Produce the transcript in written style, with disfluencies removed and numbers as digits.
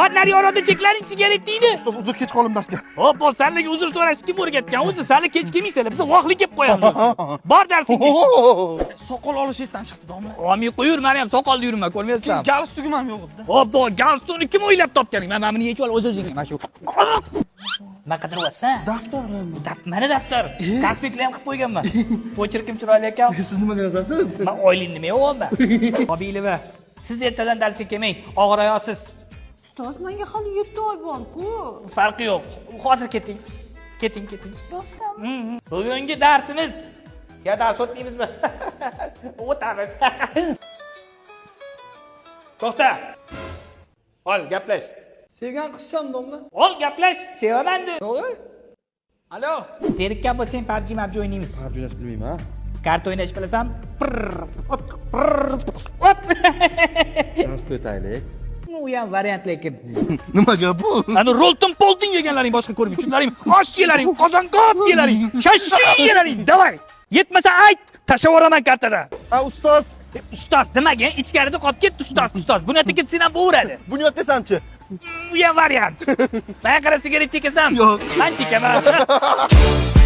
Bor nari orada cheklaring sigaret deydi. Ustoz uzr kech qoldim darsga. Hop, bor senlarga uzr so'rash kim o'rgatgan? O'zi senlar kech kelmaysanlar, biz vaqtli kelib qo'yamiz. Bor darsingga. Soqol olish esdan chiqdi domla. Olmay qo'yur, men ham soqolda yurma, ko'rmayapsan. Galstugim ham yo'q edi. Hop, bor galstunni kim o'ylab topganing? Men mana buni yechib ol o'z-o'zingga mana shu. Nima qidiryapsan? Daftarim. Mana daftar. Konspektlar ham qilib qo'yganman. Pochirkim chiroyli ekan. Siz nimaga yozasiz? Men oylikni nima yo'qman. Hobiylimi? Siz ertadan darsga kelmang, og'ir oyoqsiz. Ustoz, menga hali 7 oy bor-ku. Farqi yo'q. Hozir keting. Keting. Rostmi? Bugungi darsimiz. Ya dars o'tmaymizmi? O'tamiz. To'xta. Ol, gaplash. Sevgan qizcham domla. Ol, gaplash. Sevaman-da. Alo. Zerikkan bo'lsang, PUBG o'ynaymiz. PUBG o'ynash bilmayman, ha? Kart o'ynash bilasan? Hop. Darsga o'taylik. U ham variant lekin. Nimaga bu? Ani rolton polton yeganlaring boshqa ko'rib uchunlaring, osh yelaring, qozonqop yelaring, shashlik yelaring. Davay. Yetmasa ayt, tashlab yuboraman kartadan. Ha, ustoz. Ustoz nimaga? Ichkarida qolib ketdi ustoz. Buni yerda ketsa ham bo'veradi. Buni yot desamchi. U ham variant. Men qara sigaret chekasan? Yo'q. Men chekaman.